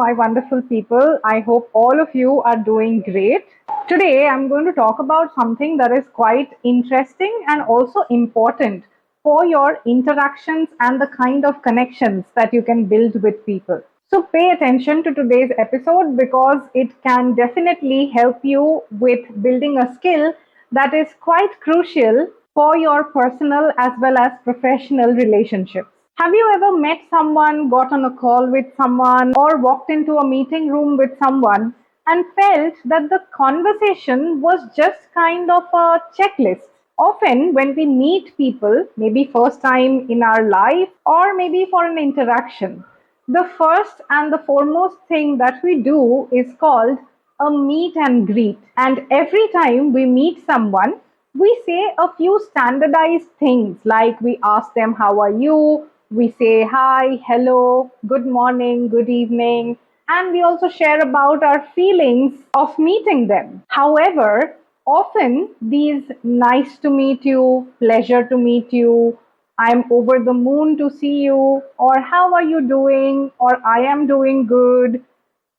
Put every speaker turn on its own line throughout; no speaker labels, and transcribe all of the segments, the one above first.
my wonderful people. I hope all of you are doing great. Today, I'm going to talk about something that is quite interesting and also important for your interactions and the kind of connections that you can build with people. So, pay attention to today's episode because it can definitely help you with building a skill that is quite crucial for your personal as well as professional relationships. Have you ever met someone, got on a call with someone, or walked into a meeting room with someone and felt that the conversation was just kind of a checklist? Often, when we meet people, maybe first time in our life or maybe for an interaction, the first and the foremost thing that we do is called a meet and greet. And every time we meet someone, we say a few standardized things like we ask them, how are you? We say hi, hello, good morning, good evening, and we also share about our feelings of meeting them. However, often these nice to meet you, pleasure to meet you, I'm over the moon to see you, or how are you doing, or I am doing good,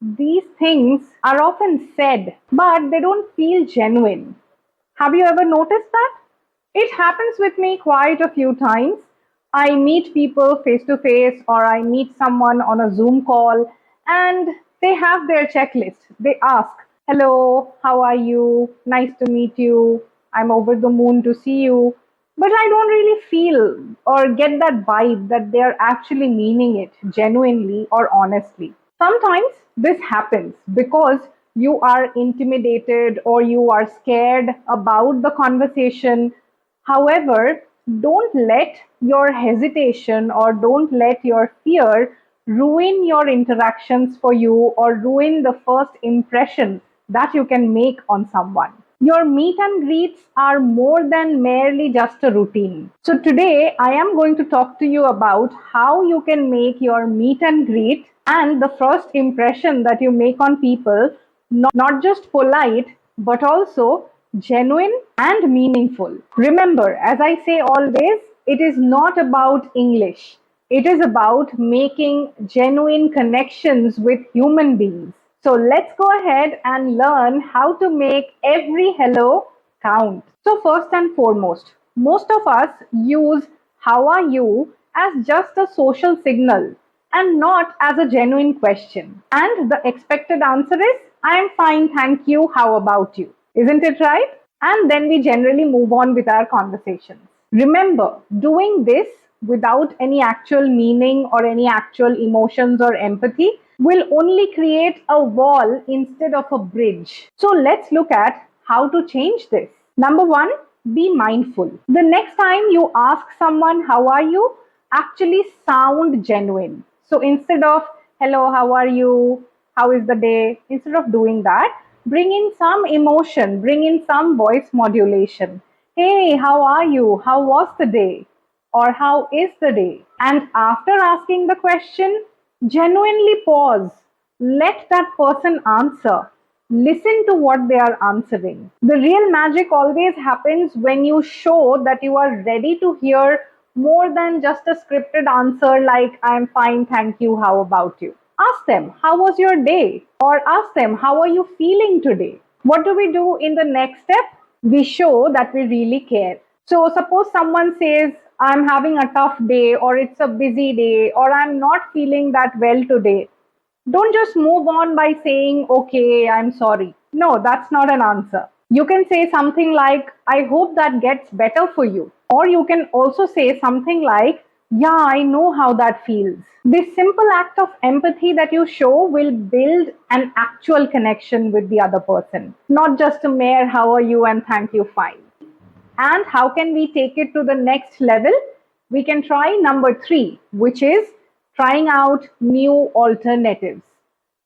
these things are often said, but they don't feel genuine. Have you ever noticed that? It happens with me quite a few times. I meet people face to face or I meet someone on a Zoom call and they have their checklist. They ask, hello, how are you? Nice to meet you. I'm over the moon to see you. But I don't really feel or get that vibe that they're actually meaning it genuinely or honestly. Sometimes this happens because you are intimidated or you are scared about the conversation. However, don't let your hesitation or don't let your fear ruin your interactions for you or ruin the first impression that you can make on someone. Your meet and greets are more than merely just a routine. So, today I am going to talk to you about how you can make your meet and greet and the first impression that you make on people not just polite but also genuine and meaningful. Remember, as I say always, it is not about English. It is about making genuine connections with human beings. So let's go ahead and learn how to make every hello count. So, first and foremost, most of us use how are you as just a social signal and not as a genuine question. And the expected answer is, I'm fine, thank you, how about you? Isn't it right? And then we generally move on with our conversations. Remember, doing this without any actual meaning or any actual emotions or empathy will only create a wall instead of a bridge. So let's look at how to change this. Number one, be mindful. The next time you ask someone, how are you? Actually sound genuine. So instead of, hello, how are you? How is the day? Instead of doing that, bring in some emotion, bring in some voice modulation. Hey, how are you? How was the day? Or how is the day? And after asking the question, genuinely pause. Let that person answer. Listen to what they are answering. The real magic always happens when you show that you are ready to hear more than just a scripted answer like, I'm fine, thank you, how about you? Ask them, how was your day? Or ask them, how are you feeling today? What do we do in the next step? We show that we really care. So, suppose someone says, I'm having a tough day, or it's a busy day, or I'm not feeling that well today. Don't just move on by saying, okay, I'm sorry. No, that's not an answer. You can say something like, I hope that gets better for you. Or you can also say something like, yeah, I know how that feels. This simple act of empathy that you show will build an actual connection with the other person, not just a mere how are you and thank you fine. And how can we take it to the next level? We can try number three, which is trying out new alternatives.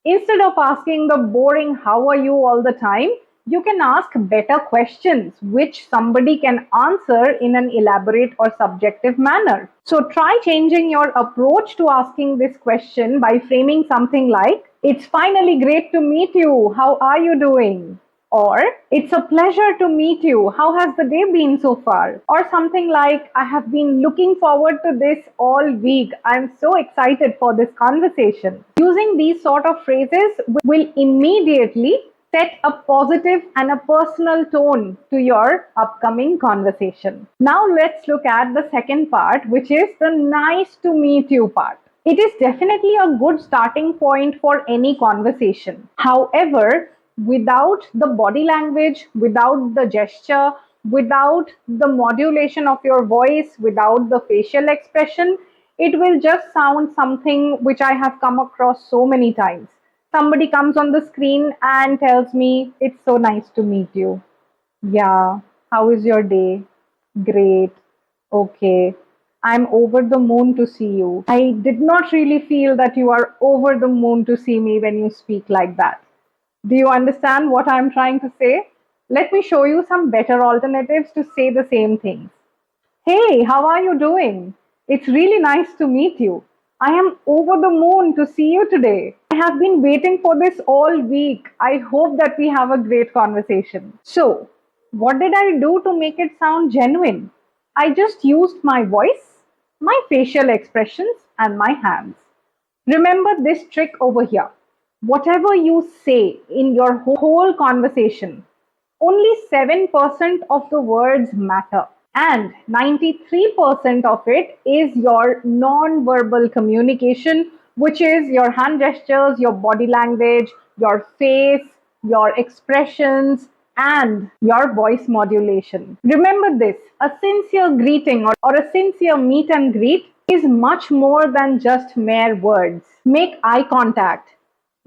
Instead of asking the boring how are you all the time, you can ask better questions which somebody can answer in an elaborate or subjective manner. So try changing your approach to asking this question by framing something like, it's finally great to meet you. How are you doing? Or, it's a pleasure to meet you. How has the day been so far? Or something like, I have been looking forward to this all week. I'm so excited for this conversation. Using these sort of phrases will immediately set a positive and a personal tone to your upcoming conversation. Now, let's look at the second part, which is the nice to meet you part. It is definitely a good starting point for any conversation. However, without the body language, without the gesture, without the modulation of your voice, without the facial expression, it will just sound something which I have come across so many times. Somebody comes on the screen and tells me, "It's so nice to meet you." Yeah, how is your day? Great. Okay. I'm over the moon to see you. I did not really feel that you are over the moon to see me when you speak like that. Do you understand what I'm trying to say? Let me show you some better alternatives to say the same things. Hey, how are you doing? It's really nice to meet you. I am over the moon to see you today. I have been waiting for this all week. I hope that we have a great conversation. So, what did I do to make it sound genuine? I just used my voice, my facial expressions, and my hands. Remember this trick over here. Whatever you say in your whole conversation, only 7% of the words matter, and 93% of it is your non-verbal communication, which is your hand gestures, your body language, your face, your expressions, and your voice modulation. Remember this, a sincere greeting or a sincere meet and greet is much more than just mere words. Make eye contact.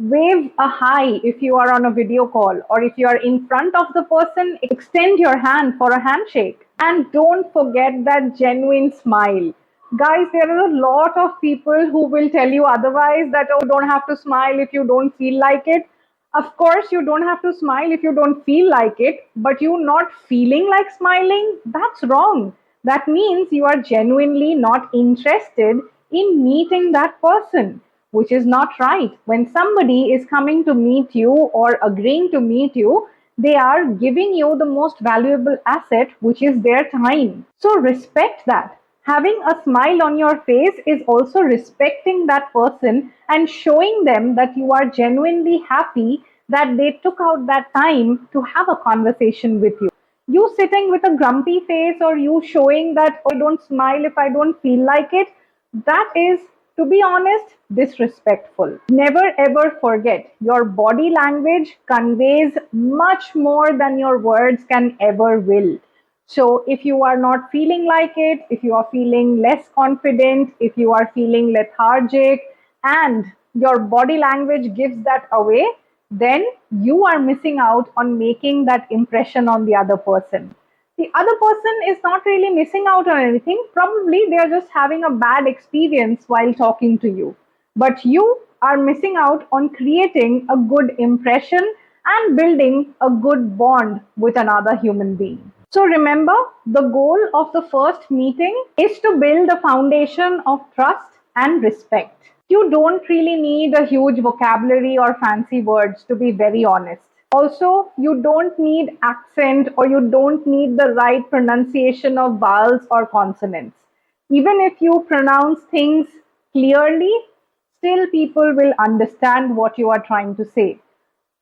Wave a hi if you are on a video call, or if you are in front of the person, extend your hand for a handshake. And don't forget that genuine smile. Guys, there are a lot of people who will tell you otherwise, that, oh, don't have to smile if you don't feel like it. Of course, you don't have to smile if you don't feel like it, but you not feeling like smiling, that's wrong. That means you are genuinely not interested in meeting that person, which is not right. When somebody is coming to meet you or agreeing to meet you, they are giving you the most valuable asset, which is their time. So respect that. Having a smile on your face is also respecting that person and showing them that you are genuinely happy that they took out that time to have a conversation with you. You sitting with a grumpy face, or you showing that, oh, I don't smile if I don't feel like it, that is, to be honest, disrespectful. Never ever forget, your body language conveys much more than your words can ever will. So, if you are not feeling like it, if you are feeling less confident, if you are feeling lethargic, and your body language gives that away, then you are missing out on making that impression on the other person. The other person is not really missing out on anything. Probably they are just having a bad experience while talking to you. But you are missing out on creating a good impression and building a good bond with another human being. So remember, the goal of the first meeting is to build a foundation of trust and respect. You don't really need a huge vocabulary or fancy words, to be very honest. Also, you don't need accent, or you don't need the right pronunciation of vowels or consonants. Even if you pronounce things clearly, still people will understand what you are trying to say.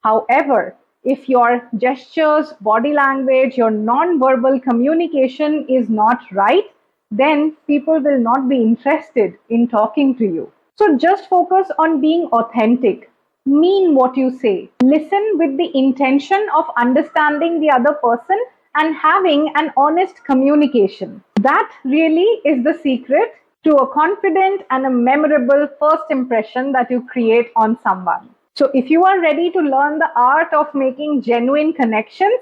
However, if your gestures, body language, your non-verbal communication is not right, then people will not be interested in talking to you. So just focus on being authentic. Mean what you say. Listen with the intention of understanding the other person and having an honest communication. That really is the secret to a confident and a memorable first impression that you create on someone. So, if you are ready to learn the art of making genuine connections,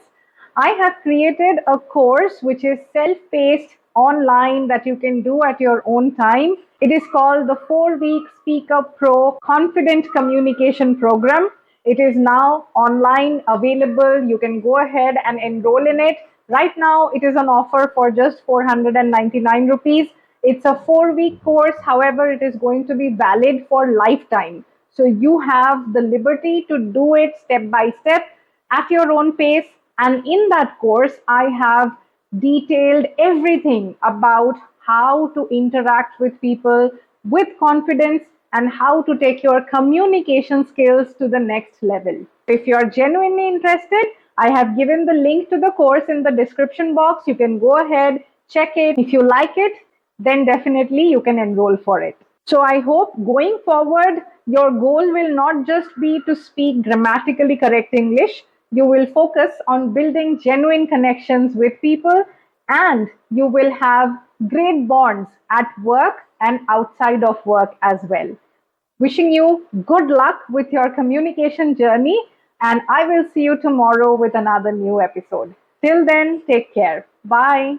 I have created a course which is self-paced online that you can do at your own time. It is called the 4-week Speak Up Pro Confident Communication Program. It is now online available. You can go ahead and enroll in it. Right now, it is an offer for just 499 rupees. It's a 4-week course. However, it is going to be valid for lifetime. So you have the liberty to do it step by step. at your own pace. And in that course, I have detailed everything about how to interact with people with confidence and how to take your communication skills to the next level. If you're genuinely interested, I have given the link to the course in the description box. You can go ahead, check it. If you like it, then definitely you can enroll for it. So I hope going forward, your goal will not just be to speak grammatically correct English. You will focus on building genuine connections with people, and you will have great bonds at work and outside of work as well. Wishing you good luck with your communication journey, and I will see you tomorrow with another new episode. Till then, take care. Bye.